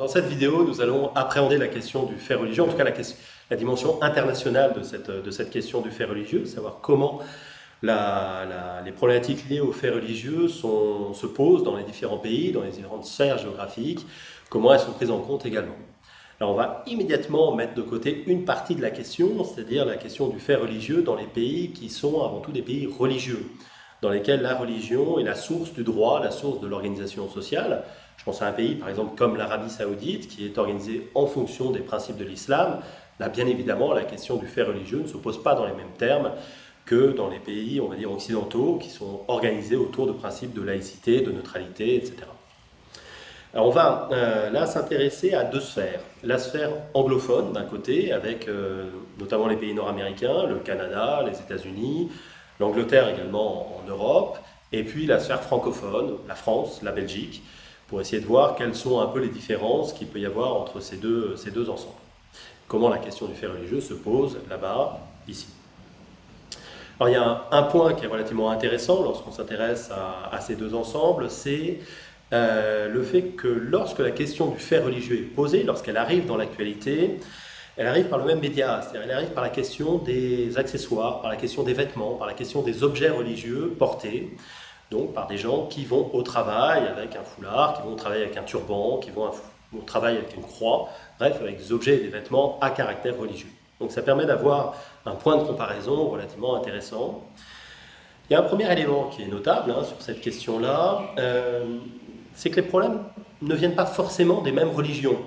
Dans cette vidéo, nous allons appréhender la question du fait religieux, en tout cas la dimension internationale de cette question du fait religieux, savoir comment les problématiques liées au fait religieux se posent dans les différents pays, dans les différentes sphères géographiques, comment elles sont prises en compte également. Alors on va immédiatement mettre de côté une partie de la question, c'est-à-dire la question du fait religieux dans les pays qui sont avant tout des pays religieux, dans lesquels la religion est la source du droit, la source de l'organisation sociale. Je pense à un pays, par exemple, comme l'Arabie Saoudite, qui est organisé en fonction des principes de l'islam. Là, bien évidemment, la question du fait religieux ne se pose pas dans les mêmes termes que dans les pays, on va dire, occidentaux, qui sont organisés autour de principes de laïcité, de neutralité, etc. Alors, on va là s'intéresser à deux sphères. La sphère anglophone, d'un côté, avec notamment les pays nord-américains, le Canada, les États-Unis, l'Angleterre également en Europe, et puis la sphère francophone, la France, la Belgique, pour essayer de voir quelles sont un peu les différences qu'il peut y avoir entre ces deux ensembles. Comment la question du fait religieux se pose là-bas, ici. Alors il y a un point qui est relativement intéressant lorsqu'on s'intéresse à ces deux ensembles, c'est le fait que lorsque la question du fait religieux est posée, lorsqu'elle arrive dans l'actualité, elle arrive par le même média, c'est-à-dire elle arrive par la question des accessoires, par la question des vêtements, par la question des objets religieux portés, donc par des gens qui vont au travail avec un foulard, qui vont au travail avec un turban, qui vont au travail avec une croix, bref, avec des objets et des vêtements à caractère religieux. Donc ça permet d'avoir un point de comparaison relativement intéressant. Il y a un premier élément qui est notable sur cette question-là, c'est que les problèmes ne viennent pas forcément des mêmes religions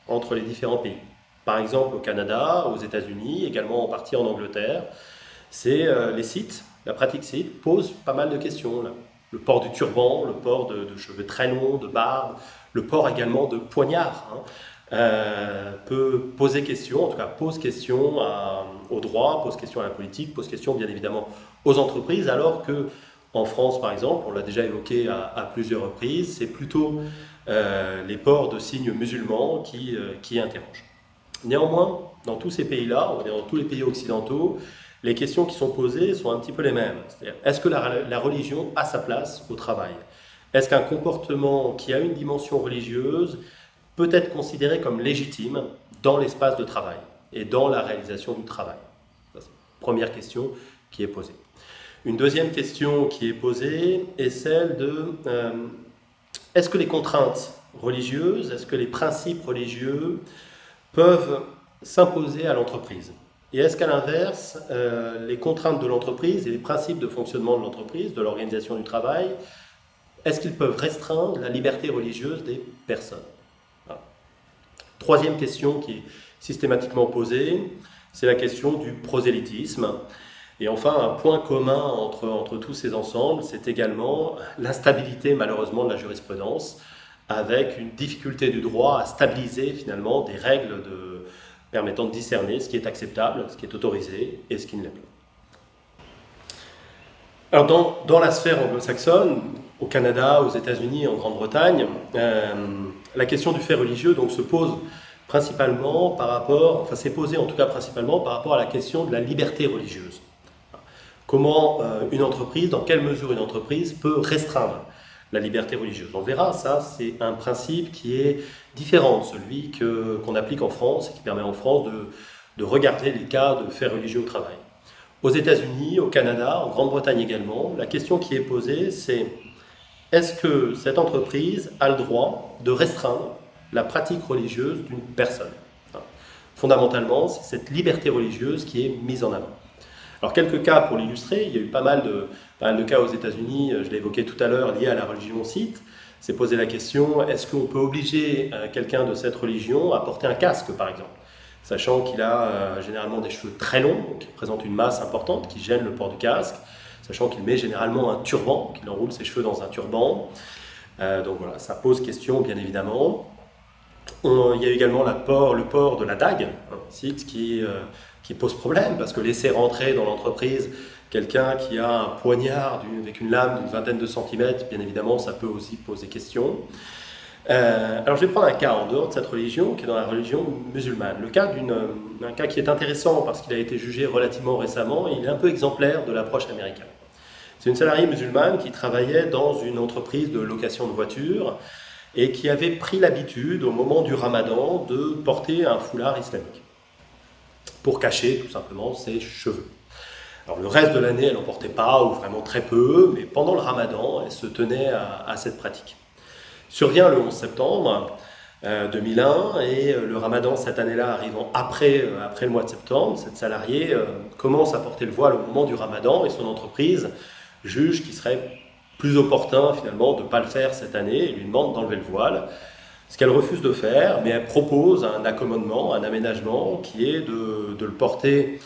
entre les différents pays. Par exemple au Canada, aux États-Unis, également en partie en Angleterre, c'est les sites, la pratique site pose pas mal de questions. Là. Le port du turban, le port de cheveux très longs, de barbe, le port également de poignards peut poser question, en tout cas pose question au droit, pose question à la politique, pose question bien évidemment aux entreprises, alors que en France par exemple, on l'a déjà évoqué à plusieurs reprises, c'est plutôt les ports de signes musulmans qui interrogent. Néanmoins, dans tous ces pays-là, on va dire dans tous les pays occidentaux, les questions qui sont posées sont un petit peu les mêmes. C'est-à-dire, est-ce que la religion a sa place au travail? Est-ce qu'un comportement qui a une dimension religieuse peut être considéré comme légitime dans l'espace de travail et dans la réalisation du travail? C'est la première question qui est posée. Une deuxième question qui est posée est celle de est-ce que les contraintes religieuses, est-ce que les principes religieux peuvent s'imposer à l'entreprise? Et est-ce qu'à l'inverse, les contraintes de l'entreprise et les principes de fonctionnement de l'entreprise, de l'organisation du travail, est-ce qu'ils peuvent restreindre la liberté religieuse des personnes? Voilà. Troisième question qui est systématiquement posée, c'est la question du prosélytisme. Et enfin, un point commun entre tous ces ensembles, c'est également l'instabilité malheureusement de la jurisprudence, avec une difficulté du droit à stabiliser finalement des règles permettant de discerner ce qui est acceptable, ce qui est autorisé et ce qui ne l'est pas. Alors dans la sphère anglo-saxonne, au Canada, aux États-Unis, en Grande-Bretagne, la question du fait religieux donc, se pose principalement par rapport, enfin s'est posée en tout cas principalement par rapport à la question de la liberté religieuse. Comment une entreprise, dans quelle mesure une entreprise peut restreindre la liberté religieuse. On verra, ça c'est un principe qui est différent de celui qu'on applique en France et qui permet en France de regarder les cas de faits religieux au travail. Aux États-Unis, au Canada, en Grande-Bretagne également, la question qui est posée c'est est-ce que cette entreprise a le droit de restreindre la pratique religieuse d'une personne? Fondamentalement, c'est cette liberté religieuse qui est mise en avant. Alors quelques cas pour l'illustrer, il y a eu pas mal de cas aux États-Unis, je l'ai évoqué tout à l'heure, liés à la religion site. C'est posé la question, est-ce qu'on peut obliger quelqu'un de cette religion à porter un casque par exemple, sachant qu'il a généralement des cheveux très longs, qui représentent une masse importante, qui gêne le port du casque, sachant qu'il met généralement un turban, qu'il enroule ses cheveux dans un turban. Donc voilà, ça pose question bien évidemment. Il y a également le port de la dague, site qui pose problème, parce que laisser rentrer dans l'entreprise quelqu'un qui a un poignard avec une lame d'une vingtaine de centimètres, bien évidemment, ça peut aussi poser question. Alors je vais prendre un cas en dehors de cette religion, qui est dans la religion musulmane. Le cas d'un cas qui est intéressant parce qu'il a été jugé relativement récemment, et il est un peu exemplaire de l'approche américaine. C'est une salariée musulmane qui travaillait dans une entreprise de location de voitures, et qui avait pris l'habitude, au moment du ramadan, de porter un foulard islamique, pour cacher tout simplement ses cheveux. Alors le reste de l'année, elle n'en portait pas, ou vraiment très peu, mais pendant le ramadan, elle se tenait à cette pratique. Survient le 11 septembre 2001, et le ramadan cette année-là arrivant après le mois de septembre, cette salariée commence à porter le voile au moment du ramadan, et son entreprise juge qu'il serait plus opportun finalement de ne pas le faire cette année, et lui demande d'enlever le voile, ce qu'elle refuse de faire, mais elle propose un accommodement, un aménagement qui est de le porter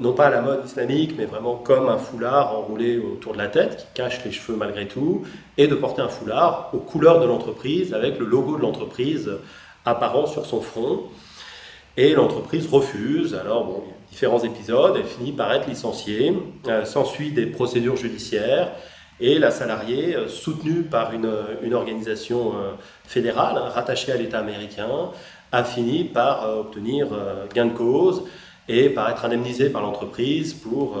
non pas à la mode islamique, mais vraiment comme un foulard enroulé autour de la tête, qui cache les cheveux malgré tout, et de porter un foulard aux couleurs de l'entreprise, avec le logo de l'entreprise apparent sur son front. Et l'entreprise refuse. Alors, bon, il y a différents épisodes, elle finit par être licenciée, s'ensuit des procédures judiciaires, et la salariée, soutenue par une organisation fédérale, rattachée à l'État américain, a fini par obtenir gain de cause, et par être indemnisé par l'entreprise pour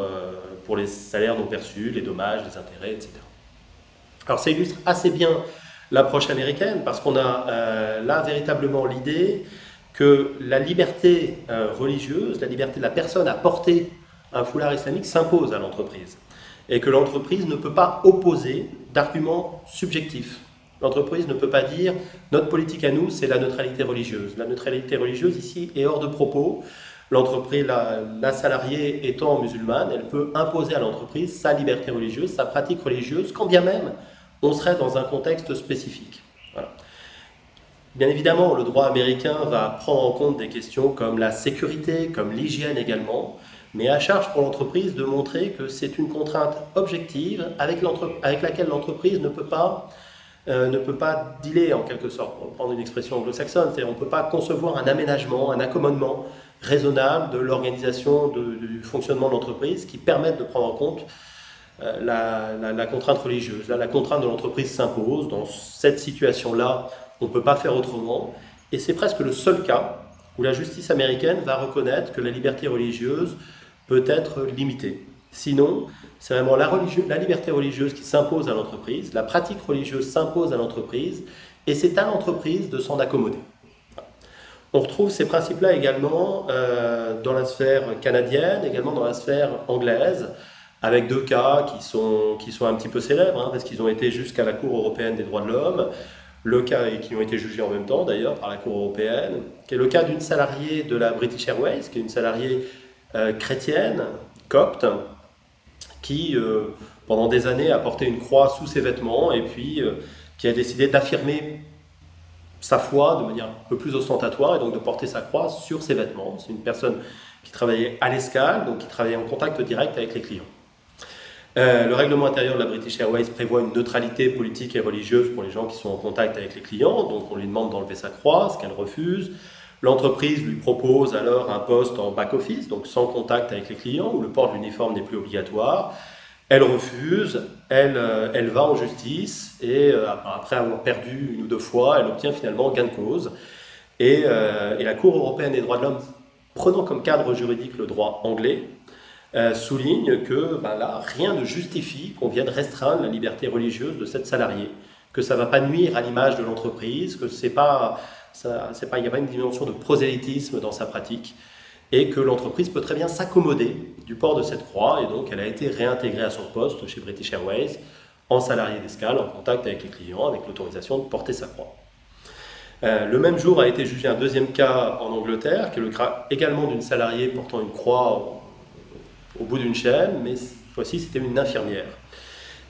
les salaires non perçus, les dommages, les intérêts, etc. Alors ça illustre assez bien l'approche américaine, parce qu'on a là véritablement l'idée que la liberté religieuse, la liberté de la personne à porter un foulard islamique s'impose à l'entreprise, et que l'entreprise ne peut pas opposer d'arguments subjectifs. L'entreprise ne peut pas dire « notre politique à nous, c'est la neutralité religieuse ». La neutralité religieuse ici est hors de propos. L'entreprise, la salariée étant musulmane, elle peut imposer à l'entreprise sa liberté religieuse, sa pratique religieuse, quand bien même on serait dans un contexte spécifique. Voilà. Bien évidemment, le droit américain va prendre en compte des questions comme la sécurité, comme l'hygiène également, mais à charge pour l'entreprise de montrer que c'est une contrainte objective avec laquelle l'entreprise ne peut pas dealer en quelque sorte, pour prendre une expression anglo-saxonne, c'est-à-dire on ne peut pas concevoir un aménagement, un accommodement raisonnable de l'organisation du fonctionnement de l'entreprise qui permettent de prendre en compte la contrainte religieuse. Là, la contrainte de l'entreprise s'impose. Dans cette situation-là, on ne peut pas faire autrement. Et c'est presque le seul cas où la justice américaine va reconnaître que la liberté religieuse peut être limitée. Sinon, c'est vraiment la liberté religieuse qui s'impose à l'entreprise, la pratique religieuse s'impose à l'entreprise, et c'est à l'entreprise de s'en accommoder. On retrouve ces principes-là également dans la sphère canadienne, également dans la sphère anglaise, avec deux cas qui sont un petit peu célèbres, parce qu'ils ont été jusqu'à la Cour européenne des droits de l'homme, le cas, et qui ont été jugés en même temps d'ailleurs par la Cour européenne, qui est le cas d'une salariée de la British Airways, qui est une salariée chrétienne, copte, qui pendant des années a porté une croix sous ses vêtements, et puis qui a décidé d'affirmer sa foi de manière un peu plus ostentatoire, et donc de porter sa croix sur ses vêtements. C'est une personne qui travaillait à l'escale, donc qui travaillait en contact direct avec les clients. Le règlement intérieur de la British Airways prévoit une neutralité politique et religieuse pour les gens qui sont en contact avec les clients, donc on lui demande d'enlever sa croix, ce qu'elle refuse. L'entreprise lui propose alors un poste en back-office, donc sans contact avec les clients, où le port de l'uniforme n'est plus obligatoire. Elle refuse, elle va en justice, et après avoir perdu une ou deux fois, elle obtient finalement gain de cause. Et la Cour européenne des droits de l'homme, prenant comme cadre juridique le droit anglais, souligne que là, rien ne justifie qu'on vienne restreindre la liberté religieuse de cette salariée, que ça ne va pas nuire à l'image de l'entreprise, que il n'y a pas une dimension de prosélytisme dans sa pratique, et que l'entreprise peut très bien s'accommoder du port de cette croix, et donc elle a été réintégrée à son poste chez British Airways en salarié d'escale, en contact avec les clients, avec l'autorisation de porter sa croix. Le même jour a été jugé un deuxième cas en Angleterre, qui est le cas également d'une salariée portant une croix au bout d'une chaîne, mais cette fois-ci c'était une infirmière.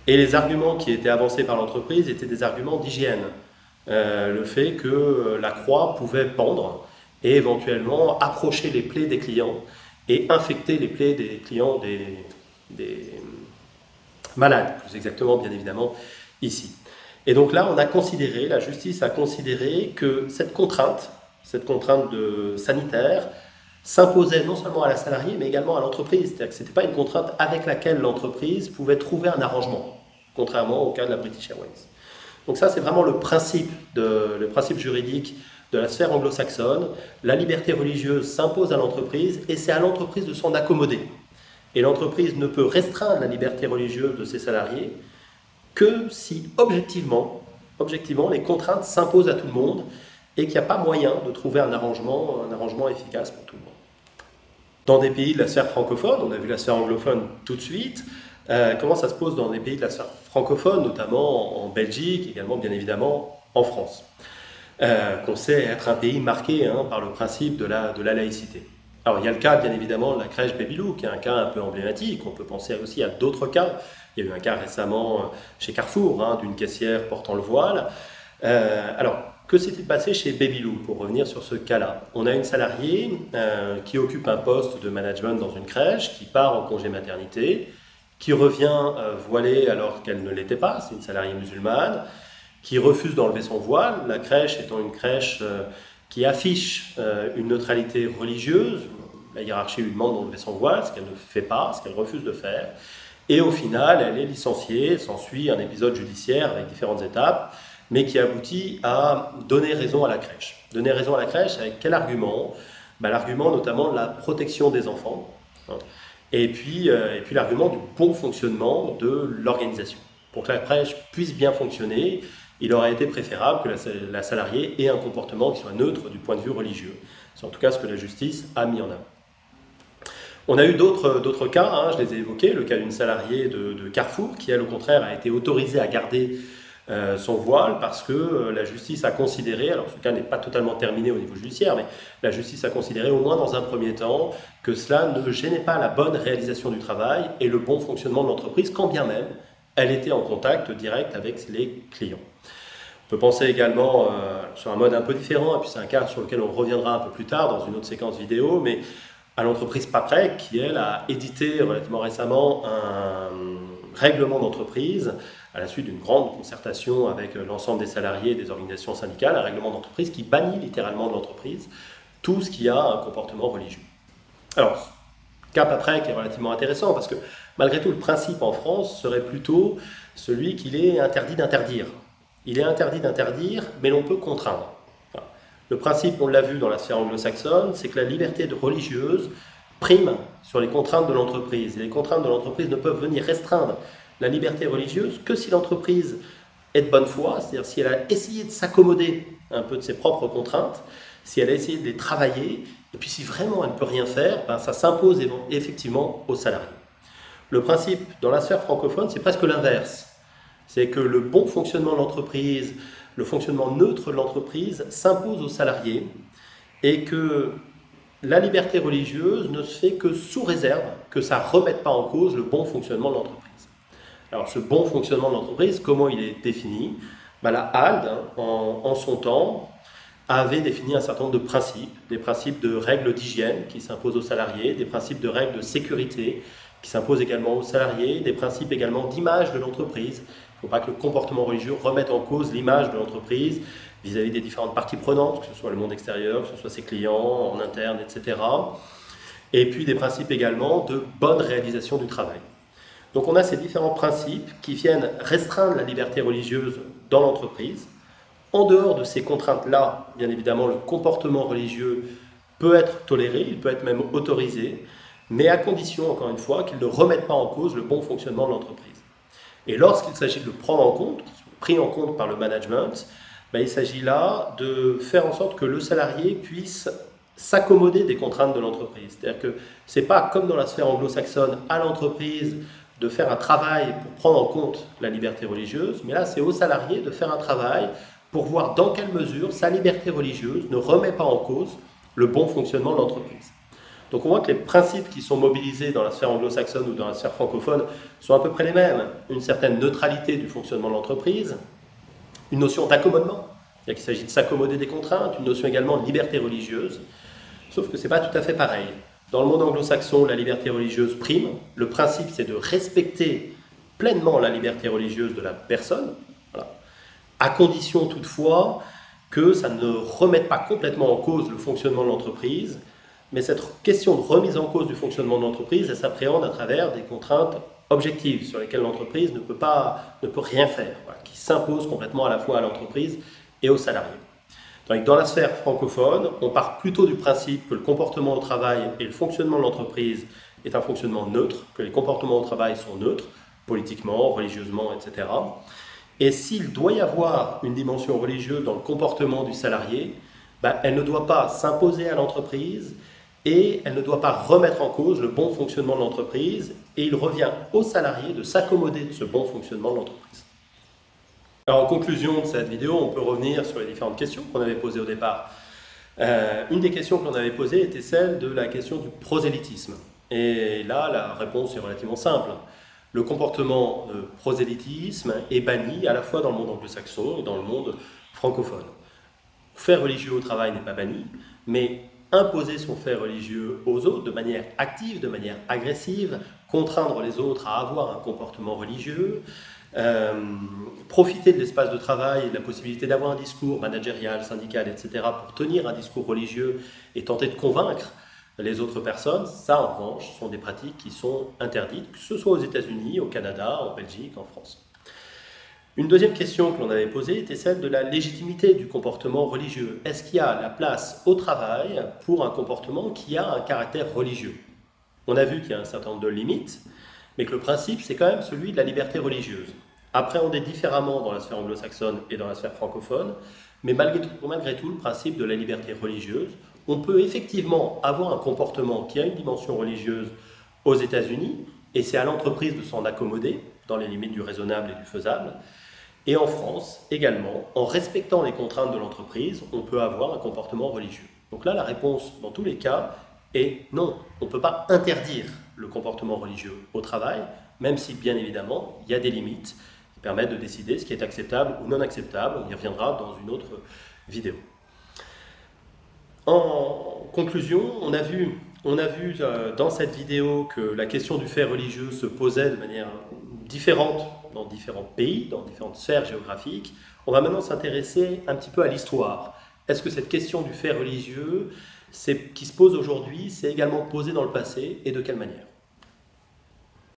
Et les arguments qui étaient avancés par l'entreprise étaient des arguments d'hygiène. Le fait que la croix pouvait pendre et éventuellement approcher les plaies des clients et infecter les plaies des clients des malades, plus exactement bien évidemment ici. Et donc là, la justice a considéré que cette contrainte sanitaire s'imposait non seulement à la salariée, mais également à l'entreprise. C'est-à-dire que ce n'était pas une contrainte avec laquelle l'entreprise pouvait trouver un arrangement, contrairement au cas de la British Airways. Donc ça, c'est vraiment le principe juridique de la sphère anglo-saxonne. La liberté religieuse s'impose à l'entreprise, et c'est à l'entreprise de s'en accommoder. Et l'entreprise ne peut restreindre la liberté religieuse de ses salariés que si, objectivement, objectivement, les contraintes s'imposent à tout le monde et qu'il n'y a pas moyen de trouver un arrangement efficace pour tout le monde. Dans des pays de la sphère francophone, on a vu la sphère anglophone tout de suite, comment ça se pose dans des pays de la sphère francophone, notamment en Belgique, également bien évidemment en France, qu'on sait être un pays marqué par le principe de la laïcité. Alors il y a le cas bien évidemment de la crèche Babylou, qui est un cas un peu emblématique. On peut penser aussi à d'autres cas. Il y a eu un cas récemment chez Carrefour, d'une caissière portant le voile. Alors, que s'est-il passé chez Babylou, pour revenir sur ce cas-là? On a une salariée qui occupe un poste de management dans une crèche, qui part en congé maternité, qui revient voilée alors qu'elle ne l'était pas, c'est une salariée musulmane, qui refuse d'enlever son voile, la crèche étant une crèche qui affiche une neutralité religieuse. La hiérarchie lui demande d'enlever son voile, ce qu'elle ne fait pas, ce qu'elle refuse de faire. Et au final, elle est licenciée, s'ensuit un épisode judiciaire avec différentes étapes, mais qui aboutit à donner raison à la crèche. Donner raison à la crèche avec quel argument? L'argument notamment de la protection des enfants, et puis l'argument du bon fonctionnement de l'organisation. Pour que la crèche puisse bien fonctionner, il aurait été préférable que la salariée ait un comportement qui soit neutre du point de vue religieux. C'est en tout cas ce que la justice a mis en avant. On a eu d'autres cas, je les ai évoqués, le cas d'une salariée de Carrefour qui, elle, au contraire, a été autorisée à garder son voile parce que la justice a considéré, alors ce cas n'est pas totalement terminé au niveau judiciaire, mais la justice a considéré au moins dans un premier temps que cela ne gênait pas la bonne réalisation du travail et le bon fonctionnement de l'entreprise, quand bien même elle était en contact direct avec les clients. On peut penser également sur un mode un peu différent, et puis c'est un cas sur lequel on reviendra un peu plus tard dans une autre séquence vidéo, mais à l'entreprise Paprec, qui elle a édité relativement récemment un règlement d'entreprise à la suite d'une grande concertation avec l'ensemble des salariés et des organisations syndicales, un règlement d'entreprise qui bannit littéralement de l'entreprise tout ce qui a un comportement religieux. Alors, cas Paprec est relativement intéressant parce que malgré tout, le principe en France serait plutôt celui qu'il est interdit d'interdire. Il est interdit d'interdire, mais l'on peut contraindre. Voilà. Le principe, on l'a vu dans la sphère anglo-saxonne, c'est que la liberté religieuse prime sur les contraintes de l'entreprise. Et les contraintes de l'entreprise ne peuvent venir restreindre la liberté religieuse que si l'entreprise est de bonne foi, c'est-à-dire si elle a essayé de s'accommoder un peu de ses propres contraintes, si elle a essayé de les travailler, et puis si vraiment elle ne peut rien faire, ça s'impose effectivement aux salariés. Le principe dans la sphère francophone, c'est presque l'inverse. C'est que le bon fonctionnement de l'entreprise, le fonctionnement neutre de l'entreprise s'impose aux salariés et que la liberté religieuse ne se fait que sous réserve que ça ne remette pas en cause le bon fonctionnement de l'entreprise. Alors ce bon fonctionnement de l'entreprise, comment il est défini? La HALD, en son temps, avait défini un certain nombre de principes, des principes de règles d'hygiène qui s'imposent aux salariés, des principes de règles de sécurité qui s'imposent également aux salariés, des principes également d'image de l'entreprise. Il ne faut pas que le comportement religieux remette en cause l'image de l'entreprise vis-à-vis des différentes parties prenantes, que ce soit le monde extérieur, que ce soit ses clients, en interne, etc. Et puis des principes également de bonne réalisation du travail. Donc on a ces différents principes qui viennent restreindre la liberté religieuse dans l'entreprise. En dehors de ces contraintes-là, bien évidemment, le comportement religieux peut être toléré, il peut être même autorisé, mais à condition, encore une fois, qu'il ne remette pas en cause le bon fonctionnement de l'entreprise. Et lorsqu'il s'agit de le prendre en compte, pris en compte par le management, il s'agit là de faire en sorte que le salarié puisse s'accommoder des contraintes de l'entreprise. C'est-à-dire que ce n'est pas comme dans la sphère anglo-saxonne à l'entreprise de faire un travail pour prendre en compte la liberté religieuse, mais là c'est au salarié de faire un travail pour voir dans quelle mesure sa liberté religieuse ne remet pas en cause le bon fonctionnement de l'entreprise. Donc on voit que les principes qui sont mobilisés dans la sphère anglo-saxonne ou dans la sphère francophone sont à peu près les mêmes. Une certaine neutralité du fonctionnement de l'entreprise, une notion d'accommodement, c'est-à-dire qu'il s'agit de s'accommoder des contraintes, une notion également de liberté religieuse, sauf que ce n'est pas tout à fait pareil. Dans le monde anglo-saxon, la liberté religieuse prime. Le principe, c'est de respecter pleinement la liberté religieuse de la personne, voilà, à condition toutefois que ça ne remette pas complètement en cause le fonctionnement de l'entreprise. Mais cette question de remise en cause du fonctionnement de l'entreprise, elle s'appréhende à travers des contraintes objectives sur lesquelles l'entreprise ne peut rien faire, voilà, qui s'imposent complètement à la fois à l'entreprise et aux salariés. Donc, dans la sphère francophone, on part plutôt du principe que le comportement au travail et le fonctionnement de l'entreprise est un fonctionnement neutre, que les comportements au travail sont neutres, politiquement, religieusement, etc. Et s'il doit y avoir une dimension religieuse dans le comportement du salarié, elle ne doit pas s'imposer à l'entreprise et elle ne doit pas remettre en cause le bon fonctionnement de l'entreprise, et il revient au salarié de s'accommoder de ce bon fonctionnement de l'entreprise. Alors en conclusion de cette vidéo, on peut revenir sur les différentes questions qu'on avait posées au départ. Une des questions que l'on avait posées était celle de la question du prosélytisme. Et là, la réponse est relativement simple. Le comportement de prosélytisme est banni à la fois dans le monde anglo-saxon et dans le monde francophone. Faire religieux au travail n'est pas banni, mais imposer son fait religieux aux autres de manière active, de manière agressive, contraindre les autres à avoir un comportement religieux, profiter de l'espace de travail et de la possibilité d'avoir un discours managérial, syndical, etc. pour tenir un discours religieux et tenter de convaincre les autres personnes, ça en revanche sont des pratiques qui sont interdites, que ce soit aux États-Unis, au Canada, en Belgique, en France. Une deuxième question que l'on avait posée était celle de la légitimité du comportement religieux. Est-ce qu'il y a la place au travail pour un comportement qui a un caractère religieux? On a vu qu'il y a un certain nombre de limites, mais que le principe c'est quand même celui de la liberté religieuse. Appréhendé différemment dans la sphère anglo-saxonne et dans la sphère francophone, mais malgré tout le principe de la liberté religieuse, on peut effectivement avoir un comportement qui a une dimension religieuse aux États-Unis, et c'est à l'entreprise de s'en accommoder, dans les limites du raisonnable et du faisable. Et en France, également, en respectant les contraintes de l'entreprise, on peut avoir un comportement religieux. Donc là, la réponse, dans tous les cas, est non. On ne peut pas interdire le comportement religieux au travail, même si, bien évidemment, il y a des limites qui permettent de décider ce qui est acceptable ou non acceptable. On y reviendra dans une autre vidéo. En conclusion, on a vu dans cette vidéo que la question du fait religieux se posait de manière différente dans différents pays, dans différentes sphères géographiques. On va maintenant s'intéresser un petit peu à l'histoire. Est-ce que cette question du fait religieux qui se pose aujourd'hui s'est également posée dans le passé, et de quelle manière?